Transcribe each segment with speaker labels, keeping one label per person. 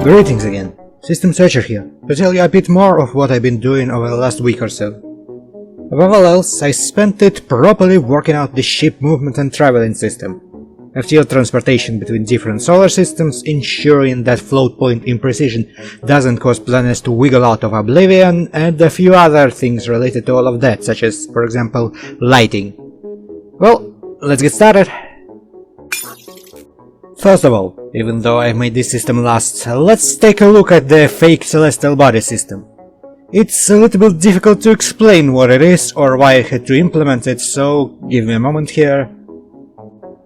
Speaker 1: Greetings again, System Searcher here, to tell you a bit more of what I've been doing over the last week or so. Above all else, I spent it properly working out the ship movement and traveling system, FTL transportation between different solar systems, ensuring that float point imprecision doesn't cause planets to wiggle out of oblivion, and a few other things related to all of that, such as, for example, lighting. Well, let's get started! First of all, even though I made this system last, let's take a look at the fake celestial body system. It's a little bit difficult to explain what it is or why I had to implement it, so give me a moment here.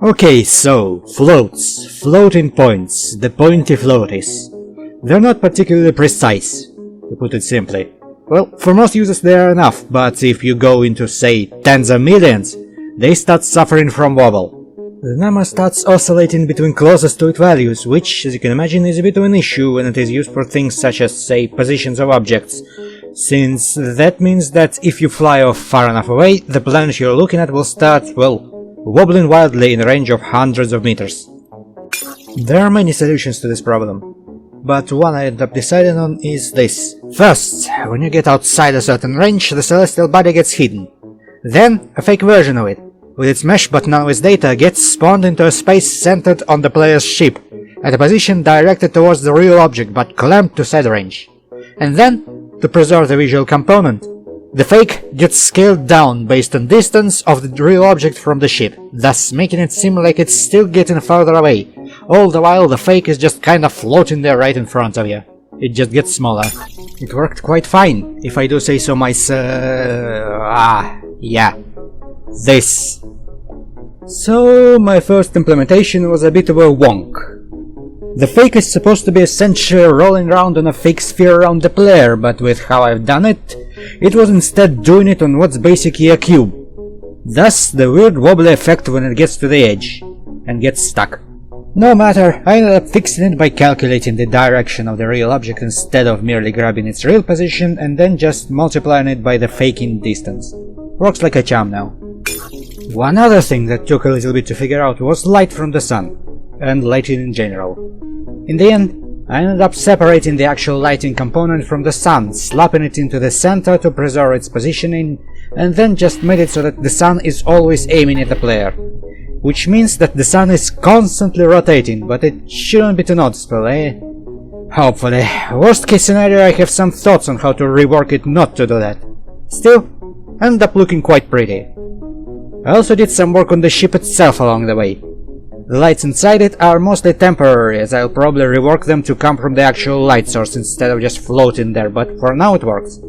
Speaker 1: Okay, so, floats, floating points, the pointy floaties. They're not particularly precise, to put it simply. Well, for most users they are enough, but if you go into, say, tens of millions, they start suffering from wobble. The number starts oscillating between closest to its values, which, as you can imagine, is a bit of an issue when it is used for things such as, say, positions of objects, since that means that if you fly off far enough away, the planet you're looking at will start, well, wobbling wildly in a range of hundreds of meters. There are many solutions to this problem, but one I ended up deciding on is this. First, when you get outside a certain range, the celestial body gets hidden. Then, a fake version of it, with its mesh but none of its data, gets spawned into a space centered on the player's ship, at a position directed towards the real object but clamped to said range. And then, to preserve the visual component, the fake gets scaled down based on distance of the real object from the ship, thus making it seem like it's still getting further away, all the while the fake is just kinda floating there right in front of you. It just gets smaller. It worked quite fine, if I do say so myself. Yeah. This. So, my first implementation was a bit of a wonk. The fake is supposed to be essentially rolling around on a fake sphere around the player, but with how I've done it, it was instead doing it on what's basically a cube. Thus, the weird wobbly effect when it gets to the edge, and gets stuck. No matter, I ended up fixing it by calculating the direction of the real object instead of merely grabbing its real position and then just multiplying it by the faking distance. Works like a charm now. One other thing that took a little bit to figure out was light from the sun, and lighting in general. In the end, I ended up separating the actual lighting component from the sun, slapping it into the center to preserve its positioning, and then just made it so that the sun is always aiming at the player. Which means that the sun is constantly rotating, but it shouldn't be too noticeable, eh? Hopefully. Worst case scenario, I have some thoughts on how to rework it not to do that. Still, ended up looking quite pretty. I also did some work on the ship itself along the way. The lights inside it are mostly temporary, as I'll probably rework them to come from the actual light source instead of just floating there, but for now it works.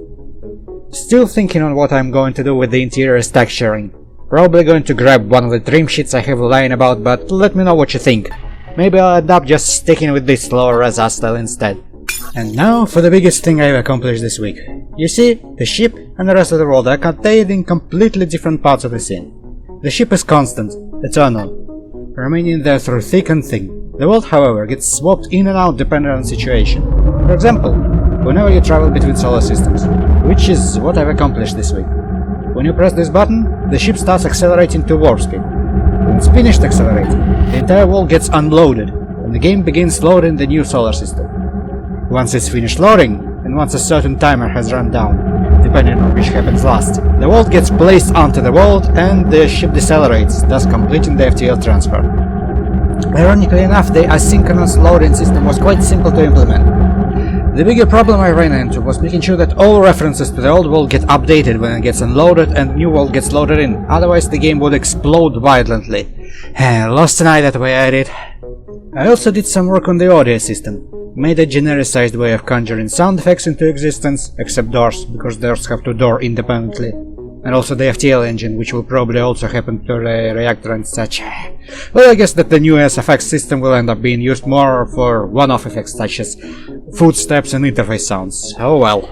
Speaker 1: Still thinking on what I'm going to do with the interior texturing. Probably going to grab one of the trim sheets I have lying about, but let me know what you think. Maybe I'll end up just sticking with this lower res art style instead. And now for the biggest thing I've accomplished this week. You see, the ship and the rest of the world are contained in completely different parts of the scene. The ship is constant, eternal, remaining there through thick and thin. The world, however, gets swapped in and out depending on the situation. For example, whenever you travel between solar systems, which is what I've accomplished this week. When you press this button, the ship starts accelerating to warp speed. When it's finished accelerating, the entire world gets unloaded, and the game begins loading the new solar system. Once it's finished loading, and once a certain timer has run down, depending on which happens last, the world gets placed onto the world and the ship decelerates, thus completing the FTL transfer. Ironically enough, the asynchronous loading system was quite simple to implement. The bigger problem I ran into was making sure that all references to the old world get updated when it gets unloaded and new world gets loaded in, otherwise the game would explode violently. Lost an eye that way I did. I also did some work on the audio system. Made a genericized way of conjuring sound effects into existence, except doors, because doors have to door independently. And also the FTL engine, which will probably also happen to the reactor and such. Well, I guess that the new SFX system will end up being used more for one-off effects such as footsteps and interface sounds. Oh well.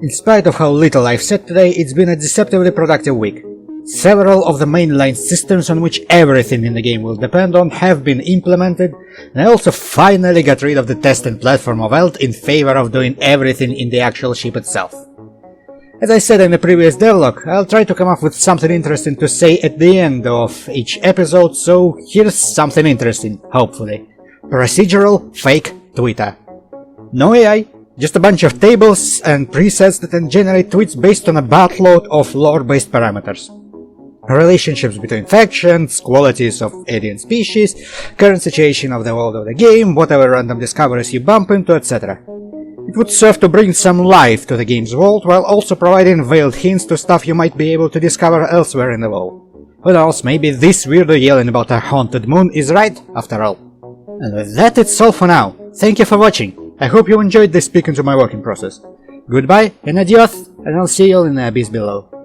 Speaker 1: In spite of how little I've said today, it's been a deceptively productive week. Several of the mainline systems on which everything in the game will depend on have been implemented, and I also finally got rid of the testing platform of Elt in favor of doing everything in the actual ship itself. As I said in the previous devlog, I'll try to come up with something interesting to say at the end of each episode, so here's something interesting, hopefully. Procedural fake Twitter. No AI, just a bunch of tables and presets that can generate tweets based on a buttload of lore-based parameters. Relationships between factions, qualities of alien species, current situation of the world of the game, whatever random discoveries you bump into, etc. It would serve to bring some life to the game's world while also providing veiled hints to stuff you might be able to discover elsewhere in the world. Who knows, maybe this weirdo yelling about a haunted moon is right, after all. And with that, it's all for now. Thank you for watching. I hope you enjoyed this peek into my working process. Goodbye and adios, and I'll see you all in the abyss below.